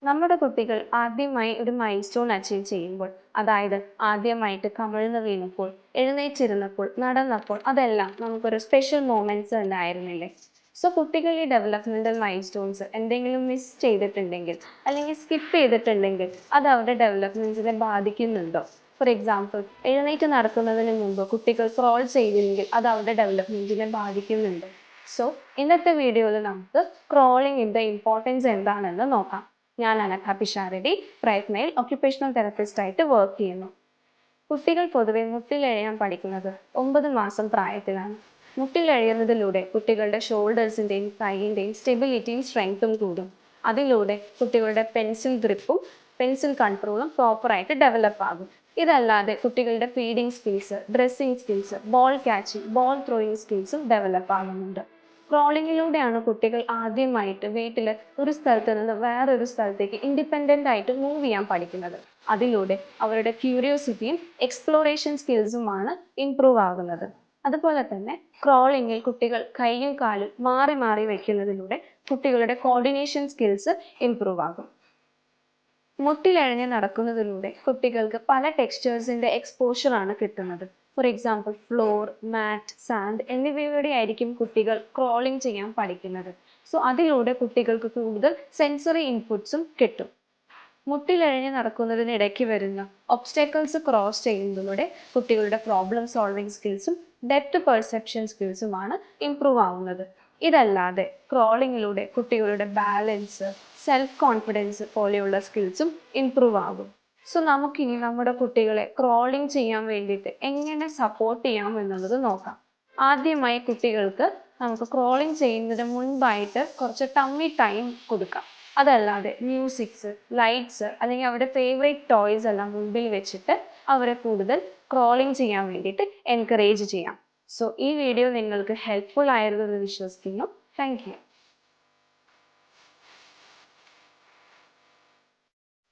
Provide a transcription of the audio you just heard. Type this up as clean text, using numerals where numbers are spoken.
നമ്മുടെ കുട്ടികൾ ആദ്യമായി ഒരു മൈൽസ്റ്റോൺ അച്ചീവ് ചെയ്യുമ്പോൾ, അതായത് ആദ്യമായിട്ട് കമിഴ്ന്ന് വീണപ്പോൾ, എഴുന്നേറ്റിരുന്നപ്പോൾ, നടന്നപ്പോൾ, അതെല്ലാം നമുക്കൊരു സ്പെഷ്യൽ മൊമെന്റ്സ് ഉണ്ടായിരുന്നില്ലേ? സോ കുട്ടികൾ ഈ ഡെവലപ്മെന്റൽ മൈൽസ്റ്റോൺസ് എന്തെങ്കിലും മിസ് ചെയ്തിട്ടുണ്ടെങ്കിൽ അല്ലെങ്കിൽ സ്കിപ്പ് ചെയ്തിട്ടുണ്ടെങ്കിൽ അത് അവരുടെ ഡെവലപ്മെന്റ്സിനെ ബാധിക്കുന്നുണ്ടോ? ഫോർ എക്സാമ്പിൾ, എഴുന്നേറ്റ് നടക്കുന്നതിന് മുമ്പ് കുട്ടികൾ ക്രോൾ ചെയ്തില്ലെങ്കിൽ അത് അവരുടെ ഡെവലപ്മെന്റിനെ ബാധിക്കുന്നുണ്ട്. സോ ഇന്നത്തെ വീഡിയോയിൽ നമുക്ക് ക്രോളിങ്ങിന്റെ ഇമ്പോർട്ടൻസ് എന്താണെന്ന് നോക്കാം. ഞാൻ അനഘ പിഷാരടി, പ്രയത്നയിൽ ഒക്യുപേഷണൽ തെറപ്പിസ്റ്റ് ആയിട്ട് വർക്ക് ചെയ്യുന്നു. കുട്ടികൾ പൊതുവെ മുട്ടിലെഴയാൻ പഠിക്കുന്നത് 9 മാസം പ്രായത്തിലാണ്. മുട്ടിലെഴയുന്നതിലൂടെ കുട്ടികളുടെ ഷോൾഡേഴ്സിൻ്റെയും കൈയിൻ്റെയും സ്റ്റെബിലിറ്റിയും സ്ട്രെങ്ത്തും കൂടും. അതിലൂടെ കുട്ടികളുടെ പെൻസിൽ ഗ്രിപ്പും പെൻസിൽ കൺട്രോളും പ്രോപ്പറായിട്ട് ഡെവലപ്പ് ആകും. ഇതല്ലാതെ കുട്ടികളുടെ feeding skills, dressing skills, ball catching, ball throwing സ്കിൽസും ഡെവലപ്പ് ആകുന്നുണ്ട്. ക്രോളിങ്ങിലൂടെയാണ് കുട്ടികൾ ആദ്യമായിട്ട് വീട്ടിൽ ഒരു സ്ഥലത്ത് നിന്ന് വേറൊരു സ്ഥലത്തേക്ക് ഇൻഡിപെൻഡൻ്റ് ആയിട്ട് മൂവ് ചെയ്യാൻ പഠിക്കുന്നത്. അതിലൂടെ അവരുടെ ക്യൂരിയോസിറ്റിയും എക്സ്പ്ലോറേഷൻ സ്കിൽസുമാണ് ഇംപ്രൂവ് ആകുന്നത്. അതുപോലെ തന്നെ ക്രോളിങ്ങിൽ കുട്ടികൾ കൈയും കാലും മാറി മാറി വയ്ക്കുന്നതിലൂടെ കുട്ടികളുടെ കോർഡിനേഷൻ സ്കിൽസ് ഇംപ്രൂവ് ആകും. മുട്ടിലഴഞ്ഞ് നടക്കുന്നതിലൂടെ കുട്ടികൾക്ക് പല ടെക്സ്ചേഴ്സിൻ്റെ എക്സ്പോഷറാണ് കിട്ടുന്നത്. For example, floor, mat, sand എന്നിവയുടെ ആയിരിക്കും കുട്ടികൾ ക്രോളിംഗ് ചെയ്യാൻ പഠിക്കുന്നത്. സോ അതിലൂടെ കുട്ടികൾക്ക് കൂടുതൽ സെൻസറി ഇൻപുട്സും കിട്ടും. മുട്ടിലഴഞ്ഞ് നടക്കുന്നതിനിടയ്ക്ക് വരുന്ന ഒബ്സ്റ്റക്കിൾസ് ക്രോസ് ചെയ്യുന്നതിലൂടെ കുട്ടികളുടെ പ്രോബ്ലം സോൾവിങ് സ്കിൽസും ഡെപ്ത് പെർസെപ്ഷൻ സ്കിൽസുമാണ് ഇംപ്രൂവ് ആവുന്നത്. ഇതല്ലാതെ ക്രോളിങ്ങിലൂടെ കുട്ടികളുടെ ബാലൻസ്, സെൽഫ് കോൺഫിഡൻസ് പോലെയുള്ള സ്കിൽസും ഇംപ്രൂവ് ആകും. സോ നമുക്കിനി നമ്മുടെ കുട്ടികളെ ക്രോളിംഗ് ചെയ്യാൻ വേണ്ടിയിട്ട് എങ്ങനെ സപ്പോർട്ട് ചെയ്യാം എന്നുള്ളത് നോക്കാം. ആദ്യമായി കുട്ടികൾക്ക് നമുക്ക് ക്രോളിംഗ് ചെയ്യുന്നതിന് മുൻപായിട്ട് കുറച്ച് ടമ്മി ടൈം കൊടുക്കാം. അതല്ലാതെ മ്യൂസിക്സ്, ലൈറ്റ്സ് അല്ലെങ്കിൽ അവരുടെ ഫേവറേറ്റ് ടോയ്സ് എല്ലാം മുമ്പിൽ വെച്ചിട്ട് അവരെ കൂടുതൽ ക്രോളിംഗ് ചെയ്യാൻ വേണ്ടിയിട്ട് എൻകറേജ് ചെയ്യാം. സോ ഈ വീഡിയോ നിങ്ങൾക്ക് ഹെൽപ്ഫുൾ ആയിരുന്നു എന്ന് വിശ്വസിക്കുന്നു. Thank you.